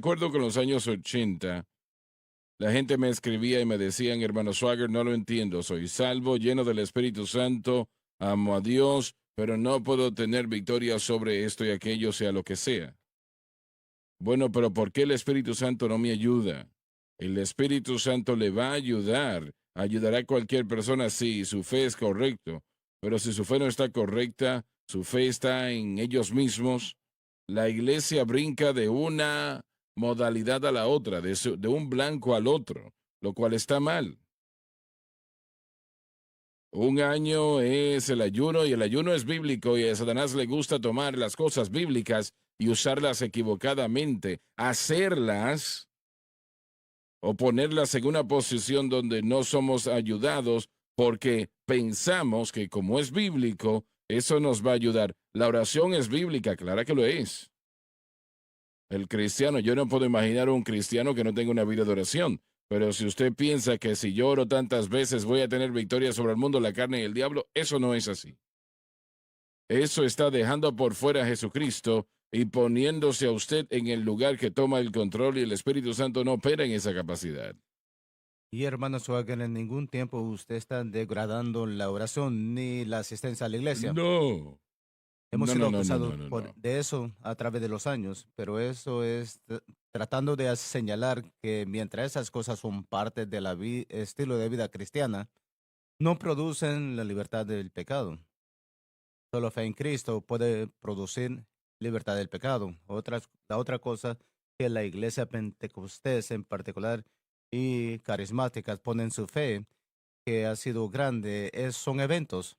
Recuerdo que en los años 80 la gente me escribía y me decían, hermano Swagger, no lo entiendo, soy salvo, lleno del Espíritu Santo, amo a Dios, pero no puedo tener victoria sobre esto y aquello, sea lo que sea. Bueno, pero ¿por qué el Espíritu Santo no me ayuda? El Espíritu Santo le va a ayudar, ayudará a cualquier persona si su fe es correcta, pero si su fe no está correcta, su fe está en ellos mismos, la iglesia brinca de una modalidad a la otra, de un blanco al otro, lo cual está mal. Un año es el ayuno y el ayuno es bíblico y a Satanás le gusta tomar las cosas bíblicas y usarlas equivocadamente, hacerlas o ponerlas en una posición donde no somos ayudados porque pensamos que como es bíblico, eso nos va a ayudar. La oración es bíblica, claro que lo es. El cristiano, yo no puedo imaginar un cristiano que no tenga una vida de oración, pero si usted piensa que si yo oro tantas veces voy a tener victoria sobre el mundo, la carne y el diablo, eso no es así. Eso está dejando por fuera a Jesucristo y poniéndose a usted en el lugar que toma el control y el Espíritu Santo no opera en esa capacidad. Y hermano Swagger, en ningún tiempo usted está degradando la oración ni la asistencia a la iglesia. No. Hemos No, sido no, no, no, acusados no, no, por, no. de eso a través de los años, pero eso es tratando de señalar que mientras esas cosas son parte de la estilo de vida cristiana, no producen la libertad del pecado. Solo fe en Cristo puede producir libertad del pecado. La otra cosa que la iglesia pentecostés en particular y carismáticas ponen su fe, que ha sido grande, son eventos.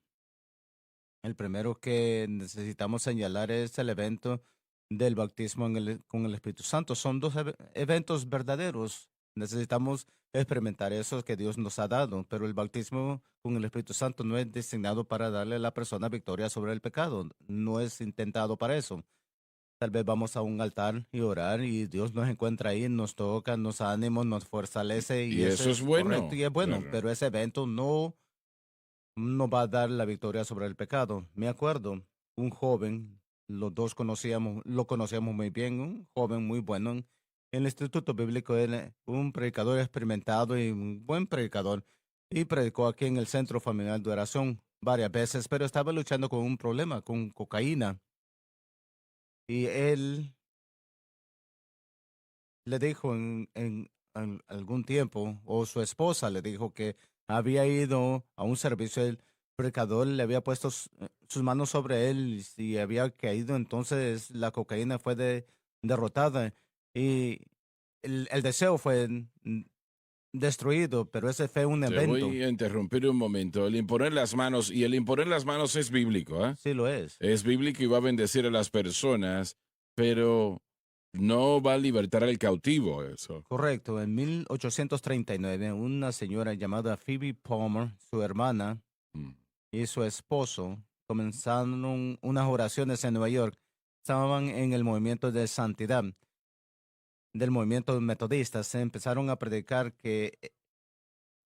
El primero que necesitamos señalar es el evento del bautismo con el Espíritu Santo. Son dos eventos verdaderos. Necesitamos experimentar eso que Dios nos ha dado, pero el bautismo con el Espíritu Santo no es destinado para darle a la persona victoria sobre el pecado. No es intentado para eso. Tal vez vamos a un altar y orar y Dios nos encuentra ahí, nos toca, nos anima, nos fortalece y Y eso eso es es correcto bueno, y es bueno, claro. pero ese evento no va a dar la victoria sobre el pecado. Me acuerdo, un joven, los dos lo conocíamos muy bien, un joven muy bueno en el Instituto Bíblico, él, un predicador experimentado y un buen predicador, y predicó aquí en el Centro Familiar de Oración varias veces, pero estaba luchando con un problema, con cocaína, y él le dijo en algún tiempo, o su esposa le dijo que había ido a un servicio, el predicador le había puesto sus manos sobre él y si había caído, entonces la cocaína fue derrotada y el deseo fue destruido, pero ese fue un Te evento. voy a interrumpir un momento. El imponer las manos, y el imponer las manos es bíblico, ¿ah? Sí lo es. Es bíblico y va a bendecir a las personas, pero no va a libertar al cautivo eso. Correcto, en 1839 una señora llamada Phoebe Palmer, su hermana, Mm. y su esposo comenzaron unas oraciones en Nueva York. Estaban en el movimiento de santidad del movimiento metodista. Se empezaron a predicar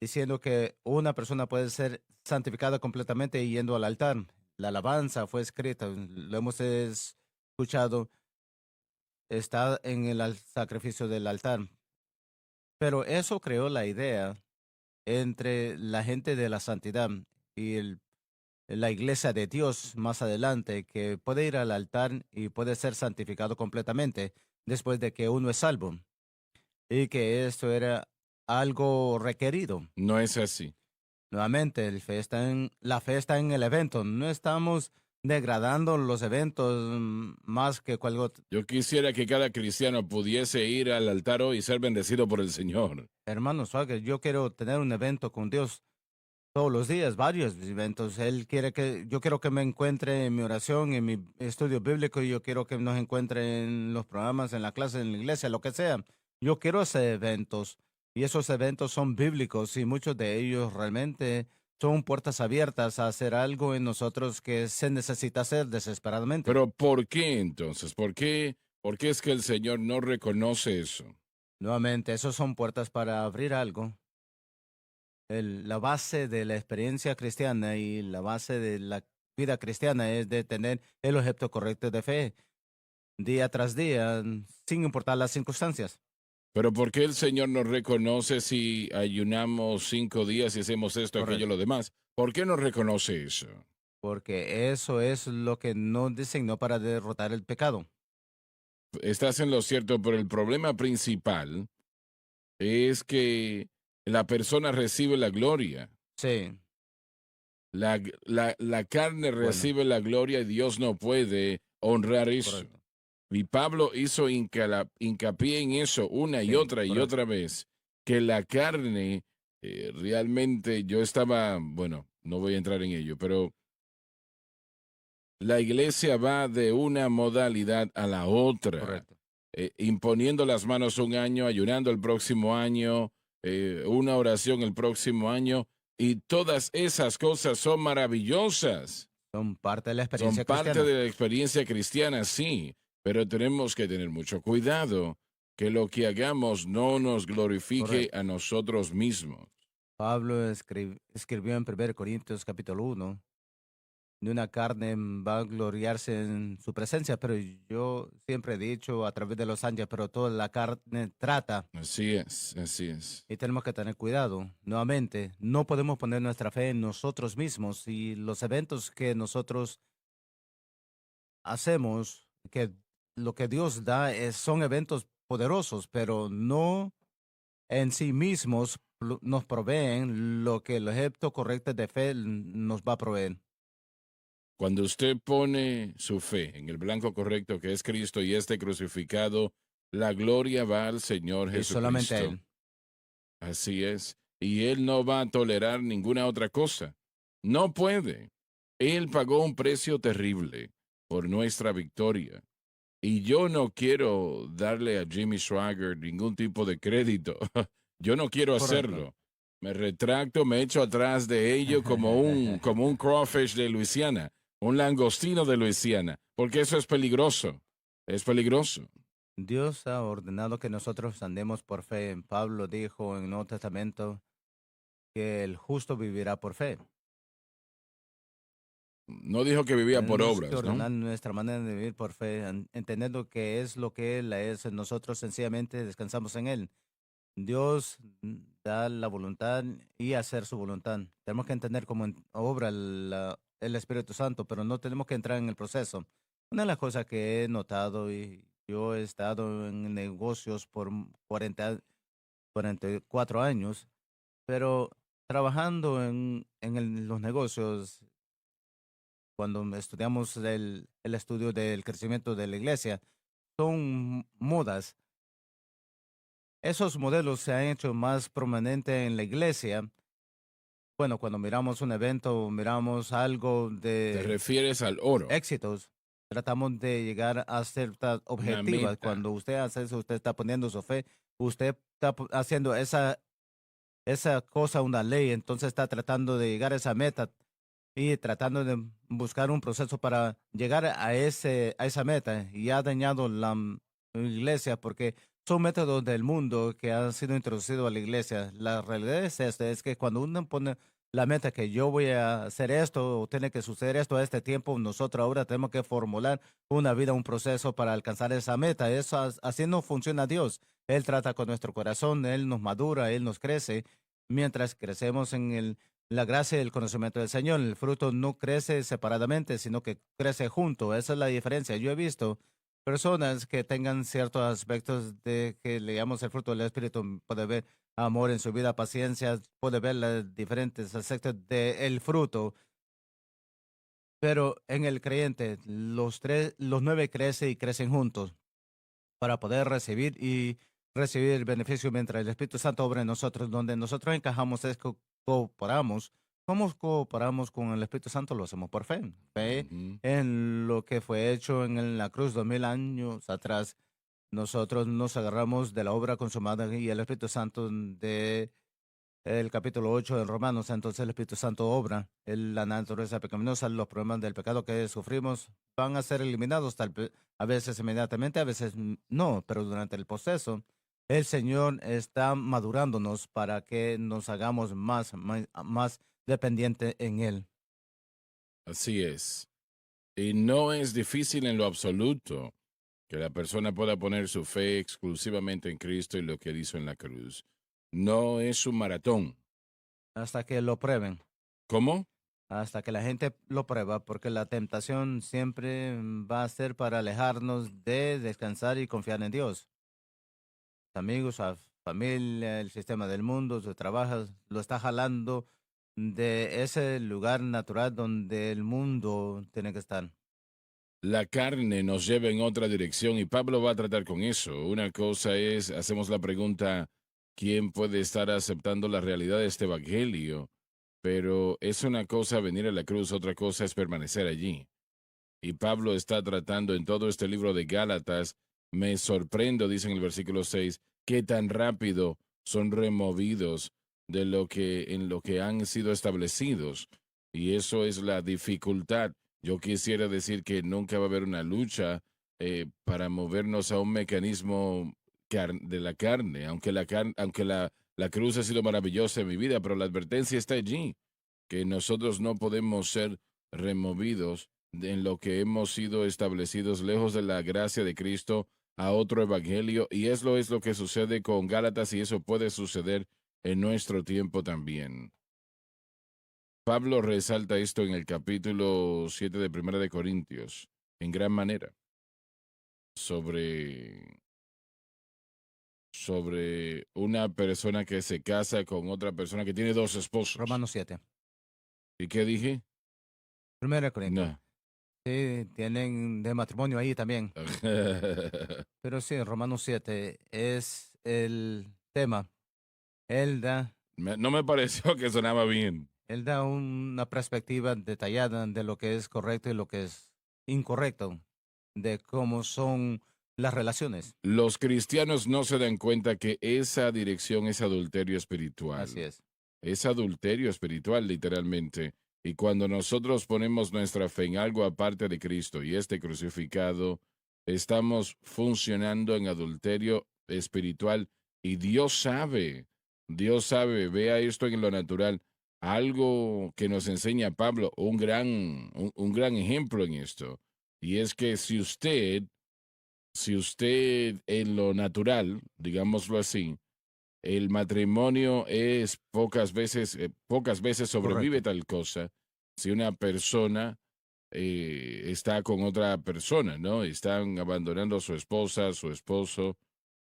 diciendo que una persona puede ser santificada completamente yendo al altar. La alabanza fue escrita, lo hemos escuchado, está en el sacrificio del altar. Pero eso creó la idea entre la gente de la santidad y la iglesia de Dios más adelante, que puede ir al altar y puede ser santificado completamente después de que uno es salvo, y que esto era algo requerido. No es así. Nuevamente, la fe está en el evento. No estamos degradando los eventos más que cualquier otro. Yo quisiera que cada cristiano pudiese ir al altar hoy y ser bendecido por el Señor. Hermano Swagger, yo quiero tener un evento con Dios todos los días, varios eventos. Yo quiero que me encuentre en mi oración, en mi estudio bíblico, y yo quiero que nos encuentre en los programas, en la clase, en la iglesia, lo que sea. Yo quiero hacer eventos y esos eventos son bíblicos y muchos de ellos realmente son puertas abiertas a hacer algo en nosotros que se necesita hacer desesperadamente. Pero ¿por qué entonces? ¿Por qué es que el Señor no reconoce eso? Nuevamente, esos son puertas para abrir algo. La base de la experiencia cristiana y la base de la vida cristiana es de tener el objeto correcto de fe. día tras día, sin importar las circunstancias. Pero ¿por qué el Señor nos reconoce si ayunamos 5 días y hacemos esto, aquello, Correcto. lo demás? ¿Por qué nos reconoce eso? Porque eso es lo que nos designó para derrotar el pecado. Estás en lo cierto, pero el problema principal es que la persona recibe la gloria. Sí, La carne bueno, recibe la gloria y Dios no puede honrar eso. correcto. Y Pablo hizo hincapié en eso una Sí, y correcto. otra vez, que la carne realmente, yo estaba, bueno, no voy a entrar en ello, pero la iglesia va de una modalidad a la otra, Correcto. imponiendo las manos un año, ayunando el próximo año, una oración el próximo año, y todas esas cosas son maravillosas. Son parte de la Son experiencia parte cristiana. de la experiencia cristiana, sí, pero tenemos que tener mucho cuidado que lo que hagamos no nos glorifique Correcto. a nosotros mismos. Pablo escribió en 1 Corintios capítulo 1, de una carne va a gloriarse en su presencia, pero yo siempre he dicho a través de los años, pero toda la carne trata Así es, así es. y tenemos que tener cuidado. Nuevamente, no podemos poner nuestra fe en nosotros mismos y los eventos que nosotros hacemos, que lo que Dios da son eventos poderosos, pero no en sí mismos nos proveen lo que el objeto correcto de fe nos va a proveer. Cuando usted pone su fe en el blanco correcto que es Cristo y este crucificado, la gloria va al Señor Y solamente a Jesucristo. Él. Así es. Y Él no va a tolerar ninguna otra cosa. No puede. Él pagó un precio terrible por nuestra victoria. Y yo no quiero darle a Jimmy Swagger ningún tipo de crédito. Yo no quiero Correcto. hacerlo. Me retracto, me echo atrás de ello como un crawfish de Luisiana, un langostino de Luisiana, porque eso es peligroso. Es peligroso. Dios ha ordenado que nosotros andemos por fe. Pablo dijo en el Nuevo Testamento que el justo vivirá por fe. No dijo que vivía por Tenemos que obras, ¿no? ordenar nuestra manera de vivir por fe, entendiendo que es lo que Él es. Nosotros sencillamente descansamos en Él. Dios da la voluntad y hacer su voluntad. Tenemos que entender cómo obra el Espíritu Santo, pero no tenemos que entrar en el proceso. Una de las cosas que he notado, y yo he estado en negocios por 44 años, pero trabajando en los negocios, cuando estudiamos el estudio del crecimiento de la iglesia, son modas. Esos modelos se han hecho más prominentes en la iglesia. Bueno, cuando miramos un evento, miramos algo Te de refieres al oro, éxitos, tratamos de llegar a ciertas una objetivas. meta. Cuando usted hace eso, usted está poniendo su fe, usted está haciendo esa cosa una ley, entonces está tratando de llegar a esa meta y tratando de buscar un proceso para llegar a esa meta y ha dañado la iglesia porque son métodos del mundo que han sido introducidos a la iglesia. La realidad es esta, es que cuando uno pone la meta que yo voy a hacer esto o tiene que suceder esto a este tiempo, nosotros ahora tenemos que formular una vida, un proceso para alcanzar esa meta. Eso así no funciona Dios. Él trata con nuestro corazón, Él nos madura, Él nos crece mientras crecemos en la gracia y el conocimiento del Señor. El fruto no crece separadamente, sino que crece junto. Esa es la diferencia. Yo he visto personas que tengan ciertos aspectos de que le llamamos el fruto del Espíritu. Puede ver amor en su vida, paciencia, puede ver los diferentes aspectos del fruto. Pero en el creyente, los 9 crecen y crecen juntos para poder recibir el beneficio mientras el Espíritu Santo obra en nosotros. Donde nosotros encajamos es que cooperamos. ¿Cómo cooperamos con el Espíritu Santo? Lo hacemos por fe. Fe Ujú. en lo que fue hecho en la cruz 2000 años atrás. Nosotros nos agarramos de la obra consumada y el Espíritu Santo de el capítulo 8 de Romanos. Entonces el Espíritu Santo obra. La naturaleza pecaminosa, los problemas del pecado que sufrimos van a ser eliminados a veces inmediatamente, a veces no, pero durante el proceso el Señor está madurándonos para que nos hagamos más dependiente en Él. Así es. Y no es difícil en lo absoluto. Que la persona pueda poner su fe exclusivamente en Cristo y lo que él hizo en la cruz. No es un maratón. hasta que lo prueben, ¿Cómo? hasta que la gente lo prueba, porque la tentación siempre va a ser para alejarnos de descansar y confiar en Dios. Amigos, a familia, el sistema del mundo, su trabajo, lo está jalando de ese lugar natural donde el mundo tiene que estar. La carne nos lleva en otra dirección y Pablo va a tratar con eso. Una cosa es, hacemos la pregunta, ¿quién puede estar aceptando la realidad de este evangelio? Pero es una cosa venir a la cruz, otra cosa es permanecer allí. Y Pablo está tratando en todo este libro de Gálatas, me sorprendo, dice en el versículo 6, qué tan rápido son removidos de lo que en lo que han sido establecidos. Y eso es la dificultad. Yo quisiera decir que nunca va a haber una lucha para movernos a un mecanismo de la carne, aunque la cruz ha sido maravillosa en mi vida, pero la advertencia está allí, que nosotros no podemos ser removidos en lo que hemos sido establecidos lejos de la gracia de Cristo a otro evangelio, y eso es lo que sucede con Gálatas y eso puede suceder en nuestro tiempo también. Pablo resalta esto en el capítulo 7 de Primera de Corintios, en gran manera, sobre, sobre una persona que se casa con otra persona que tiene dos esposos. Romanos 7. ¿Y qué dije? 1 Corintios. No. Sí, tienen de matrimonio ahí también. Pero sí, Romanos 7 es el tema. Él da, No me pareció que sonaba bien. él da una perspectiva detallada de lo que es correcto y lo que es incorrecto, de cómo son las relaciones. Los cristianos no se dan cuenta que esa dirección es adulterio Así espiritual. es. Es adulterio espiritual, literalmente. Y cuando nosotros ponemos nuestra fe en algo aparte de Cristo y este crucificado, estamos funcionando en adulterio espiritual. Y Dios sabe, vea esto en lo natural. Algo que nos enseña Pablo, un gran ejemplo en esto. Y es que si usted en lo natural, digámoslo así, el matrimonio es pocas veces sobrevive Correcto. tal cosa si una persona está con otra persona, ¿no? Están abandonando a su esposa, a su esposo.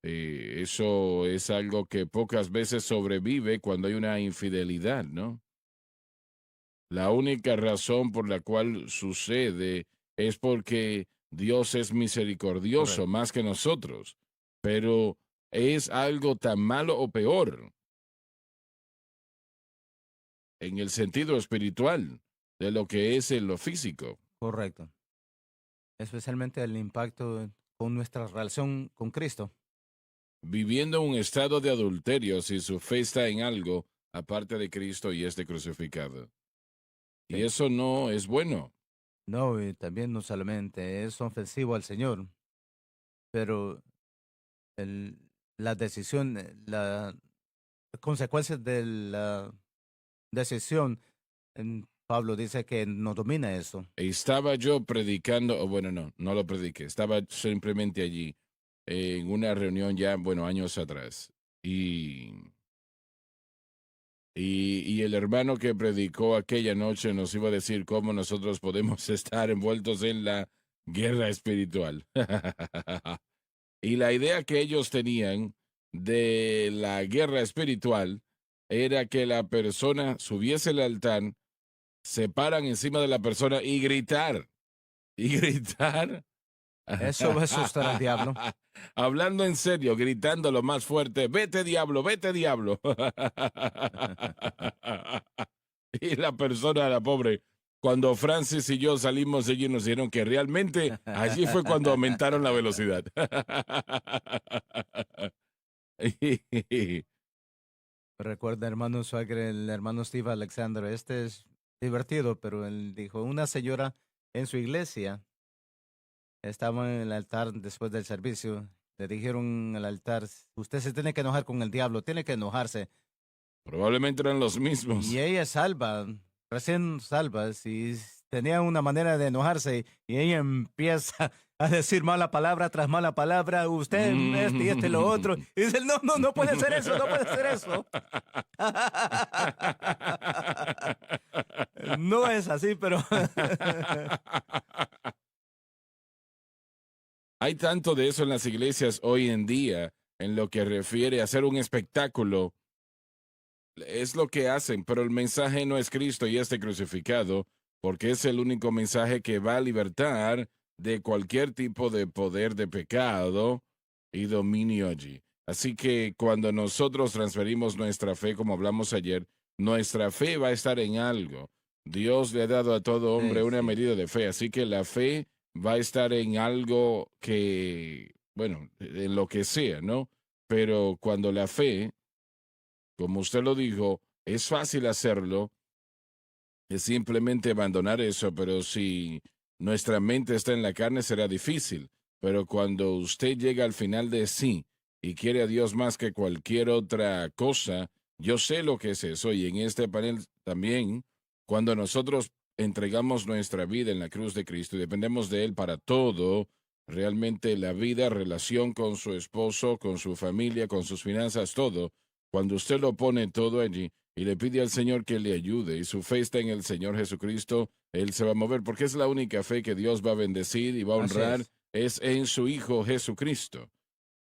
Eso es algo que pocas veces sobrevive cuando hay una infidelidad, ¿no? La única razón por la cual sucede es porque Dios es misericordioso Correcto. más que nosotros, pero es algo tan malo o peor en el sentido espiritual de lo que es en lo físico. Correcto. Especialmente el impacto con nuestra relación con Cristo. Viviendo un estado de adulterio si su fe está en algo aparte de Cristo y este crucificado. Y Sí. eso no es bueno. No, y también no solamente es ofensivo al Señor, pero el- la decisión, las consecuencias de la decisión, Pablo dice que no domina eso. Estaba yo predicando, o bueno, no lo prediqué, estaba simplemente allí en una reunión ya, bueno, años atrás. Y el hermano que predicó aquella noche nos iba a decir cómo nosotros podemos estar envueltos en la guerra espiritual. Y la idea que ellos tenían de la guerra espiritual era que la persona subiese al altar, se paran encima de la persona y gritar. Eso va a asustar al diablo. Hablando en serio, gritando lo más fuerte, vete diablo, vete diablo. Y la persona, la pobre, cuando Francis y yo salimos, ellos nos dijeron que realmente allí fue cuando aumentaron la velocidad. Recuerda, hermano Swagger, el hermano Steve Alexander, este es divertido, pero él dijo, una señora en su iglesia estaba en el altar después del servicio. Le dijeron al altar, usted se tiene que enojar con el diablo, tiene que enojarse. Probablemente eran los Y mismos. ella es salva, recién salva, si tenía una manera de enojarse y ella empieza a decir mala palabra tras mala palabra, usted este y este y lo otro. Y dice, no, no, no puede ser eso, no puede ser eso. No es así, pero Hay tanto de eso en las iglesias hoy en día, en lo que refiere a hacer un espectáculo. Es lo que hacen, pero el mensaje no es Cristo y este crucificado, porque es el único mensaje que va a libertar de cualquier tipo de poder de pecado y dominio allí. Así que cuando nosotros transferimos nuestra fe, como hablamos ayer, nuestra fe va a estar en algo. Dios le ha dado a todo hombre sí, una sí. medida de fe, así que la fe va a estar en algo que, bueno, en lo que sea, ¿no? Pero cuando la fe, como usted lo dijo, es fácil hacerlo, es simplemente abandonar eso, pero si nuestra mente está en la carne será difícil. Pero cuando usted llega al final de sí y quiere a Dios más que cualquier otra cosa, yo sé lo que es eso. Y en este panel también, cuando nosotros entregamos nuestra vida en la cruz de Cristo y dependemos de Él para todo, realmente la vida, relación con su esposo, con su familia, con sus finanzas, todo, cuando usted lo pone todo allí, y le pide al Señor que le ayude y su fe está en el Señor Jesucristo, Él se va a mover porque es la única fe que Dios va a bendecir y va a Así honrar, es. es en su Hijo Jesucristo.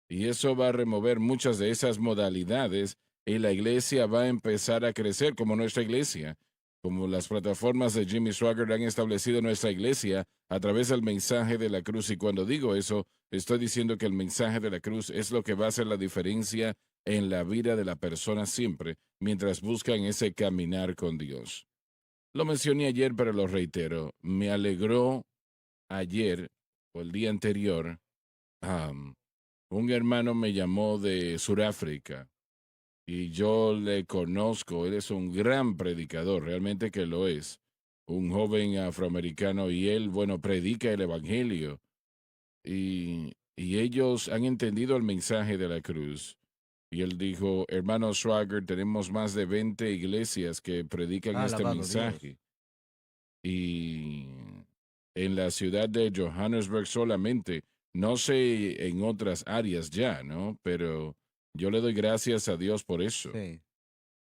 Y eso va a remover muchas de esas modalidades y la iglesia va a empezar a crecer como nuestra iglesia, como las plataformas de Jimmy Swaggart han establecido nuestra iglesia a través del mensaje de la cruz. Y cuando digo eso, estoy diciendo que el mensaje de la cruz es lo que va a hacer la diferencia en la vida de la persona siempre, mientras buscan ese caminar con Dios. Lo mencioné ayer, pero lo reitero. Me alegró ayer o el día anterior. am, un hermano me llamó de Sudáfrica y yo le conozco. Él es un gran predicador, realmente que lo es. Un joven afroamericano y él, bueno, predica el evangelio y ellos han entendido el mensaje de la cruz. Y él dijo, hermano Swagger, tenemos más de 20 iglesias que predican Ha este alabado Dios. mensaje. Y en la ciudad de Johannesburg solamente, no sé en otras áreas ya, ¿no? Pero yo le doy gracias a Dios por eso. Sí.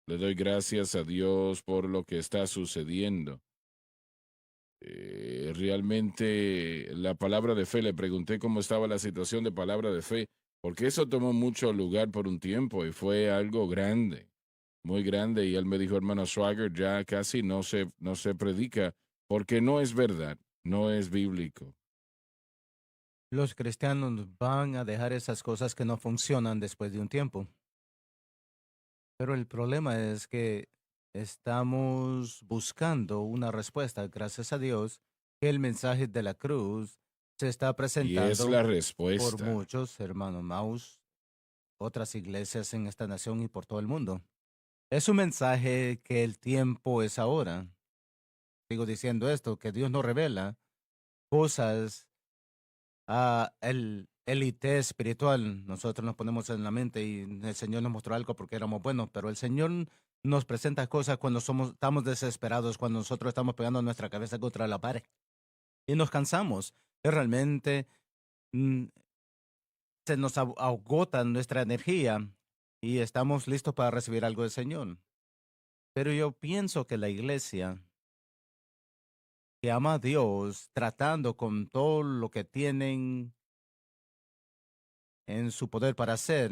Le doy gracias a Dios por lo que está sucediendo. Realmente la palabra de fe, le pregunté cómo estaba la situación de palabra de fe, porque eso tomó mucho lugar por un tiempo y fue algo grande, muy grande. Y él me dijo, hermano Swagger, ya casi no se predica porque no es verdad, no es bíblico. Los cristianos van a dejar esas cosas que no funcionan después de un tiempo. Pero el problema es que estamos buscando una respuesta. Gracias a Dios que el mensaje de la cruz se está Y es presentando la por respuesta. muchos, hermanos Maus, otras iglesias en esta nación y por todo el mundo. Es un mensaje que el tiempo es ahora. Sigo diciendo esto, que Dios nos revela cosas a el élite espiritual. Nosotros nos ponemos en la mente y el Señor nos mostró algo porque éramos buenos, pero el Señor nos presenta cosas cuando estamos desesperados, cuando nosotros estamos pegando nuestra cabeza contra la pared y nos cansamos. Y realmente mm, se nos agota nuestra energía y estamos listos para recibir algo del Señor. Pero yo pienso que la iglesia que ama a Dios, tratando con todo lo que tienen en su poder para hacer,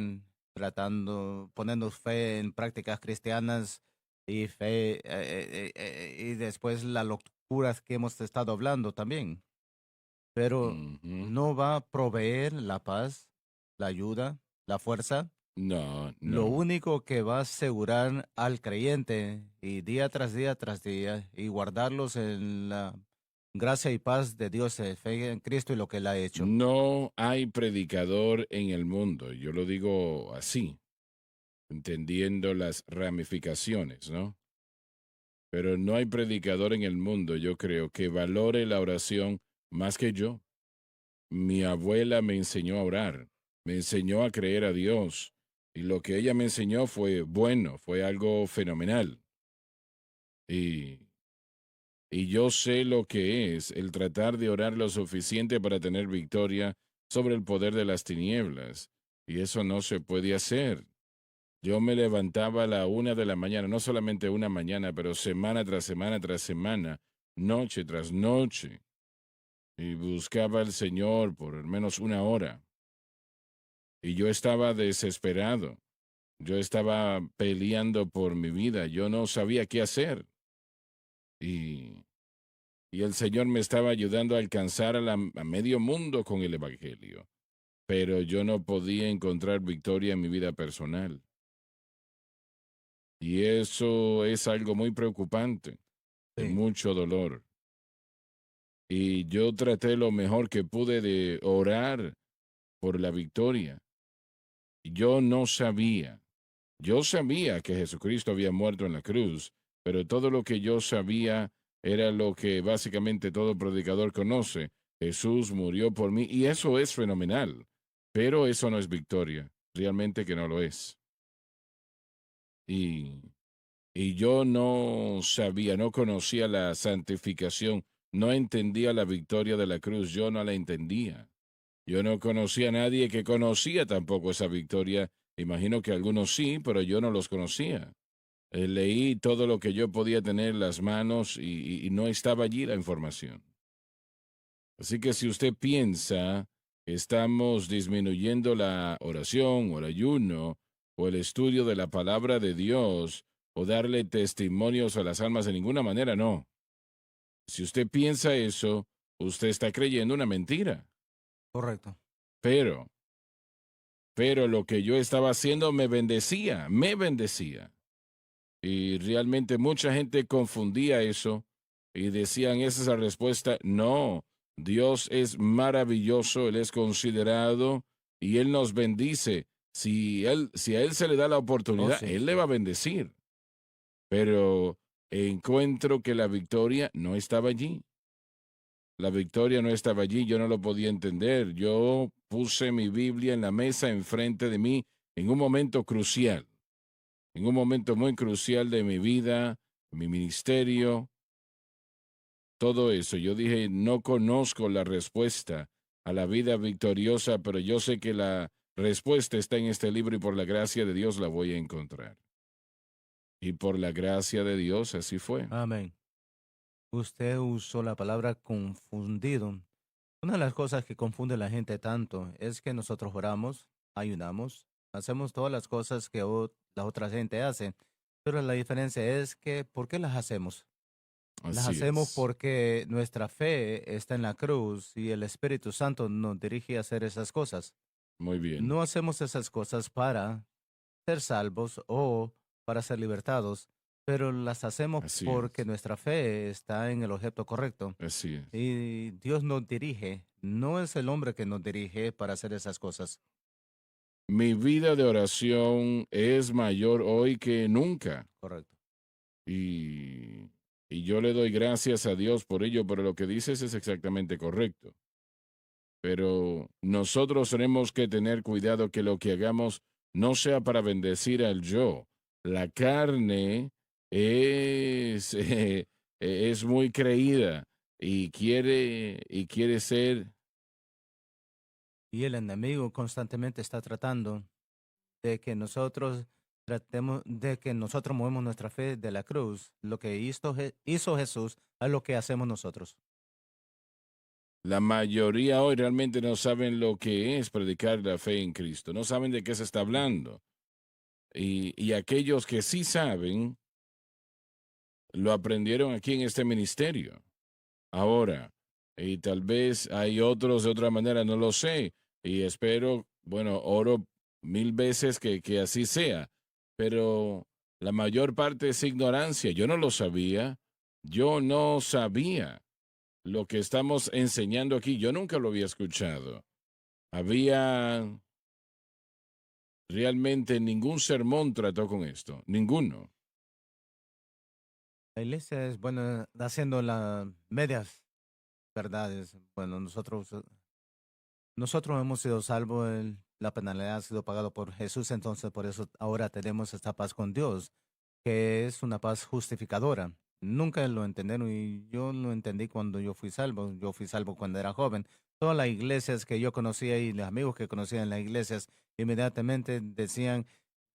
tratando, poniendo fe en prácticas cristianas y fe, y después las locuras que hemos estado hablando también. Pero Ujú. no va a proveer la paz, la ayuda, la fuerza. No, Lo no. único que va a asegurar al creyente y día tras día y guardarlos en la gracia y paz de Dios, fe en Cristo y lo que Él ha hecho. No hay predicador en el mundo, yo lo digo así, entendiendo las ramificaciones, ¿no? Pero no hay predicador en el mundo, yo creo, que valore la oración más que yo. Mi abuela me enseñó a orar, me enseñó a creer a Dios, y lo que ella me enseñó fue bueno, fue algo fenomenal. Y Y yo sé lo que es el tratar de orar lo suficiente para tener victoria sobre el poder de las tinieblas. Y eso no se puede hacer. Yo me levantaba a la 1 de la mañana, no solamente una mañana, pero semana tras semana tras semana, noche tras noche, y buscaba al Señor por al menos una hora. Y yo estaba desesperado. Yo estaba peleando por mi vida. Yo no sabía qué hacer. Y, y el Señor me estaba ayudando a alcanzar a medio mundo con el Evangelio. Pero yo no podía encontrar victoria en mi vida personal. Y eso es algo muy preocupante, de Sí, mucho dolor. Y yo traté lo mejor que pude de orar por la victoria. Yo no sabía. Yo sabía que Jesucristo había muerto en la cruz, pero todo lo que yo sabía era lo que básicamente todo predicador conoce. Jesús murió por mí y eso es fenomenal, pero eso no es victoria, realmente que no lo es. Y, y yo no sabía, no conocía la santificación, no entendía la victoria de la cruz, yo no la entendía. Yo no conocía a nadie que conocía tampoco esa victoria. Imagino que algunos sí, pero yo no los conocía. Leí todo lo que yo podía tener en las manos y no estaba allí la información. Así que si usted piensa que estamos disminuyendo la oración o el ayuno o el estudio de la palabra de Dios o darle testimonios a las almas de ninguna manera, no. Si usted piensa eso, usted está creyendo una mentira. correcto. Pero, pero lo que yo estaba haciendo me bendecía, me bendecía. Y realmente mucha gente confundía eso y decían, esa es la respuesta. No, Dios es maravilloso, Él es considerado y Él nos bendice. Si a Él se le da la Oh, oportunidad, sí, Él le sí. va a bendecir. Pero encuentro que la victoria no estaba allí. La victoria no estaba allí, yo no lo podía entender. Yo puse mi Biblia en la mesa enfrente de mí en un momento crucial, en un momento muy crucial de mi vida, mi ministerio, todo eso. Yo dije, no conozco la respuesta a la vida victoriosa, pero yo sé que la respuesta está en este libro y por la gracia de Dios la voy a encontrar. Y por la gracia de Dios así fue. Amén. Usted usó la palabra confundido. Una de las cosas que confunde a la gente tanto es que nosotros oramos, ayunamos, hacemos todas las cosas que la otra gente hace, pero la diferencia es que ¿por qué las hacemos? Las Así hacemos es. porque nuestra fe está en la cruz y el Espíritu Santo nos dirige a hacer esas cosas. Muy bien. No hacemos esas cosas para ser salvos o para ser libertados, pero las hacemos Así porque es. nuestra fe está en el objeto correcto. Así es. Y Dios nos dirige, no es el hombre que nos dirige para hacer esas cosas. Mi vida de oración es mayor hoy que nunca. Correcto. Y, y yo le doy gracias a Dios por ello, pero lo que dices es exactamente correcto. Pero nosotros tenemos que tener cuidado que lo que hagamos no sea para bendecir al yo. La carne es, es muy creída y quiere ser, Y el enemigo constantemente está tratando de que nosotros tratemos, de que nosotros movemos nuestra fe de la cruz, lo que hizo Jesús, a lo que hacemos nosotros. la mayoría hoy realmente no saben lo que es predicar la fe en Cristo, no saben de qué se está hablando. Y aquellos que sí saben, lo aprendieron aquí en este ministerio. Ahora, y tal vez hay otros de otra manera, no lo sé. Y espero, bueno, oro mil veces que así sea. Pero la mayor parte es ignorancia. Yo no lo sabía. Yo no sabía lo que estamos enseñando aquí. Yo nunca lo había escuchado. Había realmente ningún sermón trató con esto. Ninguno. La iglesia es buena haciendo las medias verdades. Bueno, nosotros hemos sido salvos, la penalidad ha sido pagada por Jesús, entonces por eso ahora tenemos esta paz con Dios, que es una paz justificadora. nunca lo entendieron y yo lo entendí cuando yo fui salvo. Yo fui salvo cuando era joven. Todas las iglesias que yo conocía y los amigos que conocía en las iglesias inmediatamente decían,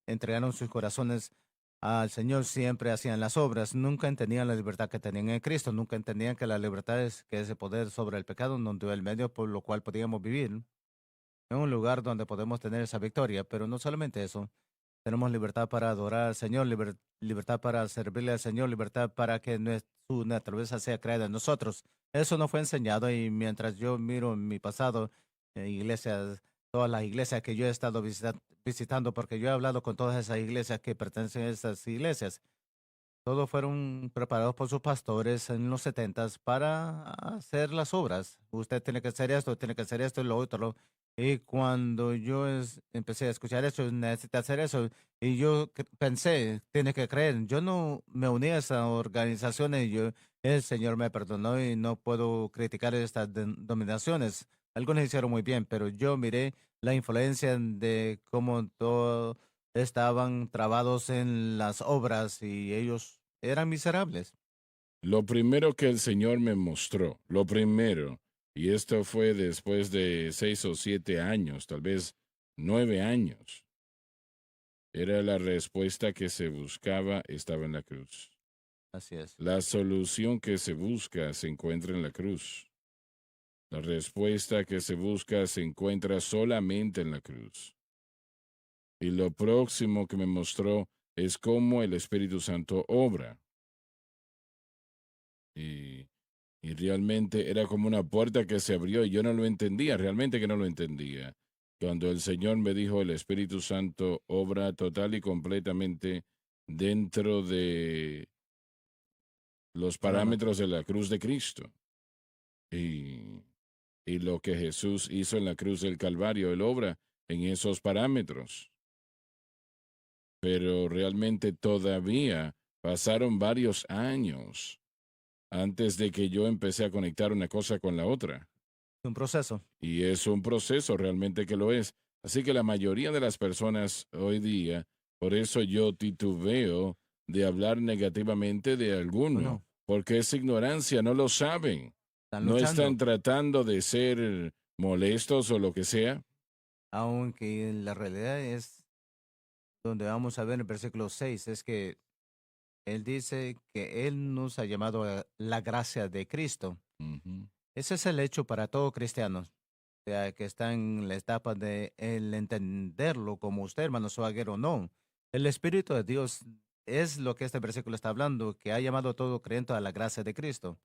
entregaron sus corazones al Señor, siempre hacían las obras, nunca entendían la libertad que tenían en Cristo, nunca entendían que la libertad es que ese poder sobre el pecado nos dio el medio por lo cual podíamos vivir en un lugar donde podemos tener esa victoria, pero no solamente eso, tenemos libertad para adorar al Señor, libertad para servirle al Señor, libertad para que su naturaleza sea creada en nosotros. Eso no fue enseñado y mientras yo miro en mi pasado, iglesias, todas las iglesias que yo he estado visitando, porque yo he hablado con todas esas iglesias que pertenecen a esas iglesias, todos fueron preparados por sus pastores en los setentas para hacer las obras. Usted tiene que hacer esto, tiene que hacer esto y lo otro. Y cuando yo empecé a escuchar eso, necesita hacer eso. Y yo pensé, tiene que creer. Yo no me uní a esas organizaciones y el Señor me perdonó y no puedo criticar estas denominaciones. Algunos hicieron muy bien, pero yo miré la influencia de cómo todo estaban trabados en las obras y ellos eran miserables. Lo primero que el Señor me mostró, lo primero, y esto fue después de 6 o 7 años, tal vez 9 años, era la respuesta que se buscaba estaba en la cruz. Así es. La solución que se busca se encuentra en la cruz. La respuesta que se busca se encuentra solamente en la cruz. Y lo próximo que me mostró es cómo el Espíritu Santo obra. Y, y realmente era como una puerta que se abrió y yo no lo entendía, realmente que no lo entendía. Cuando el Señor me dijo el Espíritu Santo obra total y completamente dentro de los No, no, no. parámetros de la cruz de Cristo. Y, y lo que Jesús hizo en la cruz del Calvario, Él obra en esos parámetros. Pero realmente todavía pasaron varios años antes de que yo empecé a conectar una cosa con la otra. Un proceso. Y es un proceso realmente que lo es. Así que la mayoría de las personas hoy día, por eso yo titubeo de hablar negativamente de alguno, Bueno, porque es ignorancia, no lo saben. están No están luchando, tratando de ser molestos o lo que sea. aunque la realidad es donde vamos a ver en el versículo 6 es que Él dice que Él nos ha llamado a la gracia de Cristo. Ujú. Ese es el hecho para todo cristiano, o sea, que está en la etapa de el entenderlo como usted, hermano Suaguero, no. El Espíritu de Dios es lo que este versículo está hablando, que ha llamado a todo creyente a la gracia de Cristo.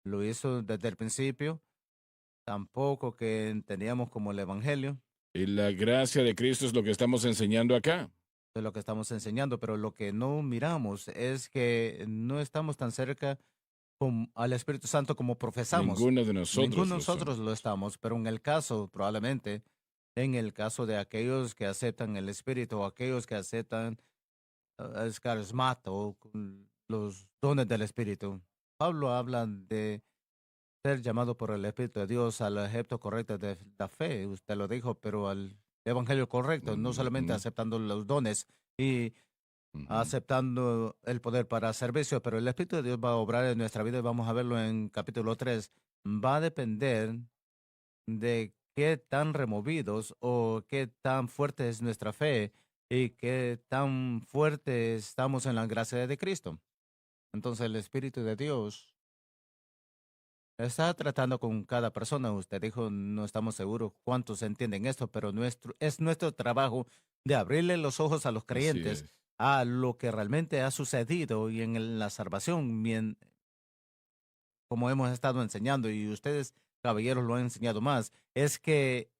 Lo hizo desde el principio, tampoco que entendíamos como el Evangelio, Y la gracia de Cristo es lo que estamos enseñando acá. de lo que estamos enseñando, pero lo que no miramos es que no estamos tan cerca al Espíritu Santo como profesamos. Ninguno de Ninguno nosotros de lo nosotros lo somos. estamos, pero en el caso, probablemente, en el caso de aquellos que aceptan el Espíritu o aquellos que aceptan el carismata o los dones del Espíritu, Pablo habla de ser llamado por el Espíritu de Dios al ejemplo correcto de la fe, usted lo dijo, pero al evangelio correcto, no solamente Ujú, aceptando los dones y ujú. aceptando el poder para servicio, pero el Espíritu de Dios va a obrar en nuestra vida y vamos a verlo en capítulo 3. Va a depender de qué tan removidos o qué tan fuerte es nuestra fe y qué tan fuerte estamos en la gracia de Cristo. Entonces el Espíritu de Dios está tratando con cada persona. Usted dijo, no estamos seguros cuántos entienden esto, pero es nuestro trabajo de abrirle los ojos a los Así creyentes es. a lo que realmente ha sucedido y en la salvación, como hemos estado enseñando y ustedes, caballeros, lo han enseñado más, es que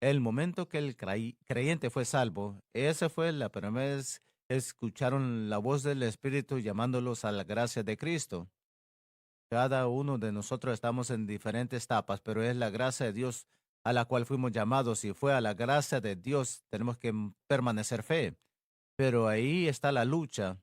el momento que el creyente fue salvo, esa fue la primera vez que escucharon la voz del Espíritu llamándolos a la gracia de Cristo. Cada uno de nosotros estamos en diferentes etapas, pero es la gracia de Dios a la cual fuimos llamados y fue a la gracia de Dios tenemos que permanecer fe. Pero ahí está la lucha.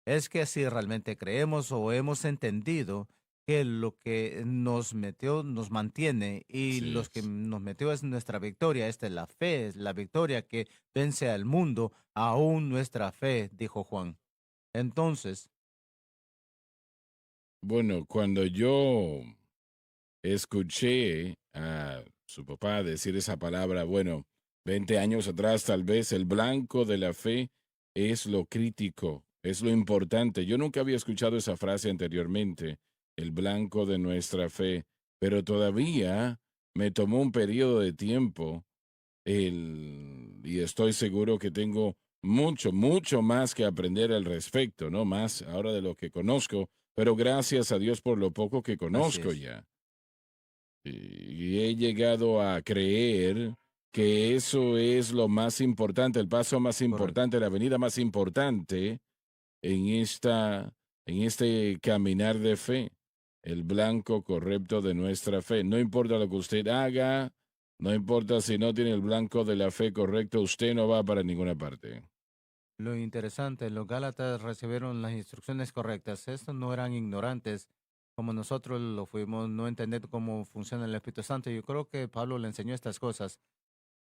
Es que si realmente creemos o hemos entendido que lo que nos metió nos mantiene y Así los que es. nos metió es nuestra victoria, esta es la fe, es la victoria que vence al mundo, aún nuestra fe, dijo Juan. Entonces, Bueno, cuando yo escuché a su papá decir esa palabra, bueno, 20 años atrás tal vez, el blanco de la fe es lo crítico, es lo importante. Yo nunca había escuchado esa frase anteriormente, el blanco de nuestra fe, pero todavía me tomó un periodo de tiempo y estoy seguro que tengo mucho, mucho más que aprender al respecto, ¿no? Más ahora de lo que conozco, pero gracias a Dios por lo poco que Así conozco es. ya. Y he llegado a creer que eso es lo más importante, el paso más Correcto. importante, la avenida más importante en en este caminar de fe, el blanco correcto de nuestra fe. No importa lo que usted haga, no importa si no tiene el blanco de la fe correcto, usted no va para ninguna parte. Lo interesante, los Gálatas recibieron las instrucciones correctas. Estos no eran ignorantes como nosotros lo fuimos, no entender cómo funciona el Espíritu Santo. Yo creo que Pablo le enseñó estas cosas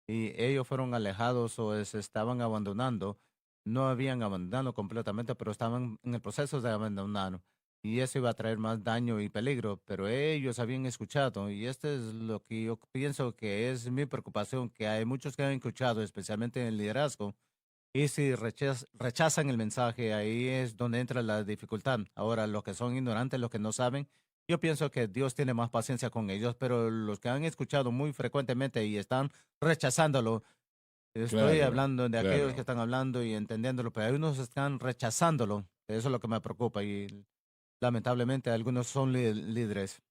y ellos fueron alejados o se estaban abandonando. No habían abandonado completamente, pero estaban en el proceso de abandonar. Y eso iba a traer más daño y peligro, pero ellos habían escuchado, y este es lo que yo pienso que es mi preocupación, que hay muchos que han escuchado, especialmente en el liderazgo, y si rechazan el mensaje, ahí es donde entra la dificultad. Ahora, los que son ignorantes, los que no saben, yo pienso que Dios tiene más paciencia con ellos, pero los que han escuchado muy frecuentemente y están rechazándolo, estoy Claro, hablando de aquellos que claro. están hablando y entendiéndolo, pero hay unos que están rechazándolo. Eso es lo que me preocupa y lamentablemente algunos son líderes.